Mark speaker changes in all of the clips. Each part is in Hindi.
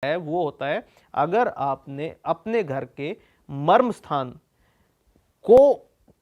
Speaker 1: है वो होता है अगर आपने अपने घर के मर्म स्थान को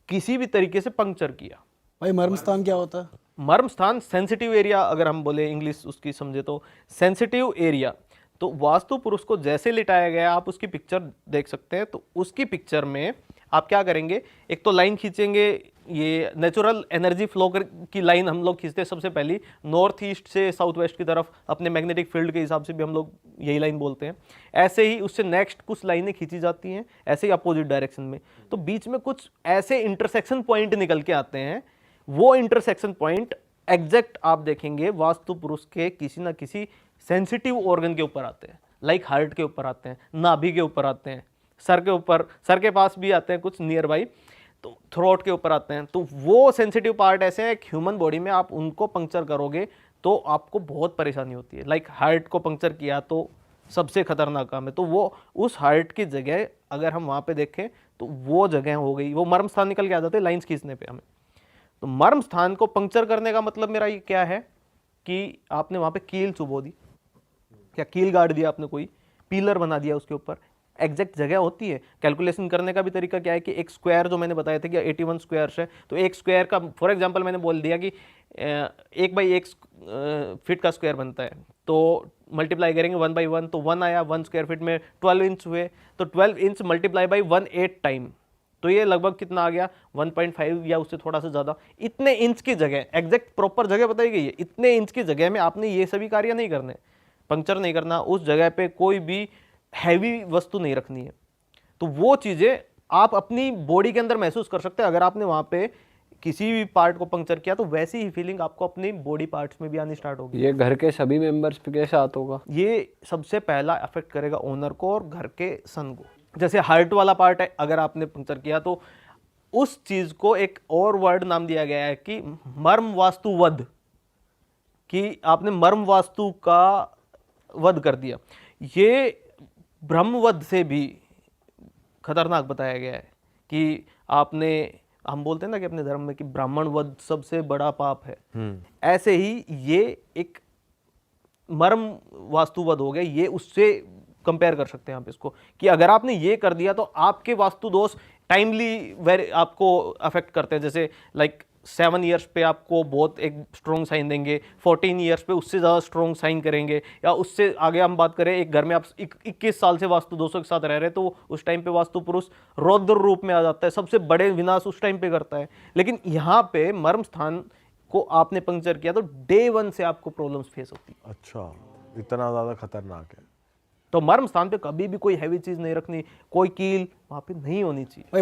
Speaker 1: किसी भी तरीके से पंक्चर किया।
Speaker 2: भाई मर्म स्थान क्या होता है?
Speaker 1: मर्म स्थान सेंसिटिव एरिया, अगर हम बोले इंग्लिश उसकी समझे तो सेंसिटिव एरिया। तो वास्तु पुरुष को जैसे लिटाया गया आप उसकी पिक्चर देख सकते हैं। तो उसकी पिक्चर में आप क्या करेंगे, एक तो लाइन खींचेंगे, ये नेचुरल एनर्जी फ्लो की लाइन हम लोग खींचते हैं सबसे पहली, नॉर्थ ईस्ट से साउथ वेस्ट की तरफ, अपने मैग्नेटिक फील्ड के हिसाब से भी हम लोग यही लाइन बोलते हैं। ऐसे ही उससे नेक्स्ट कुछ लाइनें खींची जाती हैं ऐसे ही अपोजिट डायरेक्शन में। तो बीच में कुछ ऐसे इंटरसेक्शन पॉइंट निकल के आते हैं, वो इंटरसेक्शन पॉइंट एग्जैक्ट आप देखेंगे वास्तु पुरुष के किसी ना किसी सेंसिटिव ऑर्गन के ऊपर आते हैं, लाइक हार्ट के ऊपर आते हैं, नाभि के ऊपर आते हैं, सर के ऊपर, सर के पास भी आते हैं कुछ नियर बाई, तो थ्रोट के ऊपर आते हैं। तो वो सेंसिटिव पार्ट ऐसे हैं ह्यूमन बॉडी में, आप उनको पंक्चर करोगे तो आपको बहुत परेशानी होती है। लाइक हार्ट को पंक्चर किया तो सबसे खतरनाक काम है। तो वो उस हार्ट की जगह अगर हम वहाँ पे देखें तो वो जगह हो गई, वो मर्म स्थान निकल के आ जाते हैं लाइंस खींचने पे हमें। तो मर्म स्थान को पंक्चर करने का मतलब मेरा ये क्या है कि आपने वहाँ पे कील चुबो दी या कील गाड़ दिया, आपने कोई पिलर बना दिया उसके ऊपर, एग्जैक्ट जगह होती है। कैलकुलेशन करने का भी तरीका क्या है कि एक स्क्वायर जो मैंने बताया था कि 81 स्क्वायर्स है, तो एक स्क्वायर का फॉर एग्जांपल मैंने बोल दिया कि 1/1 फीट का स्क्वायर बनता है, तो मल्टीप्लाई करेंगे 1/1, तो 1 आया, 1 स्क्वायर फीट में 12 इंच हुए, तो 12 इंच मल्टीप्लाई बाई 1/8 टाइम, तो ये लगभग कितना आ गया 1.5 या उससे थोड़ा सा ज़्यादा। इतने इंच की जगह, एग्जैक्ट प्रॉपर जगह बताई गई है, इतने इंच की जगह में आपने ये सभी कार्य नहीं करने, पंक्चर नहीं करना, उस जगह पे कोई भी हैवी वस्तु नहीं रखनी है। तो वो चीज़ें आप अपनी बॉडी के अंदर महसूस कर सकते हैं। अगर आपने वहाँ पे किसी भी पार्ट को पंक्चर किया तो वैसी ही फीलिंग आपको अपनी बॉडी पार्ट्स में भी आनी स्टार्ट होगी।
Speaker 3: ये घर के सभी मेंबर्स पे के साथ होगा?
Speaker 1: ये सबसे पहला अफेक्ट करेगा ओनर को और घर के सन को। जैसे हार्ट वाला पार्ट है, अगर आपने पंक्चर किया तो उस चीज़ को एक और वर्ड नाम दिया गया है कि मर्म वास्तुवध, कि आपने मर्म वास्तु का वध कर दिया। ये ब्रह्मवध से भी खतरनाक बताया गया है कि आपने, हम बोलते हैं ना कि अपने धर्म में कि ब्राह्मण वध सबसे बड़ा पाप है, ऐसे ही ये एक मर्म वास्तुवध हो गया। ये उससे कंपेयर कर सकते हैं आप इसको कि अगर आपने ये कर दिया तो आपके वास्तु दोष टाइमली आपको अफेक्ट करते हैं। जैसे लाइक 7 ईयर्स पे आपको बहुत एक स्ट्रॉन्ग साइन देंगे, 14 ईयर्स पे उससे ज़्यादा स्ट्रॉन्ग साइन करेंगे, या उससे आगे हम बात करें एक घर में आप 21 साल से वास्तु दोषों के साथ रह रहे हैं तो उस टाइम पे वास्तु पुरुष रौद्र रूप में आ जाता है, सबसे बड़े विनाश उस टाइम पे करता है। लेकिन यहाँ पे मर्म स्थान को आपने पंक्चर किया तो डे 1 से आपको प्रॉब्लम्स फेस होती है।
Speaker 4: अच्छा, इतना ज़्यादा खतरनाक है।
Speaker 1: तो मर्म स्थान पे कभी भी कोई हैवी चीज़ नहीं रखनी, कोई कील वहाँ पे नहीं होनी चाहिए।
Speaker 2: भाई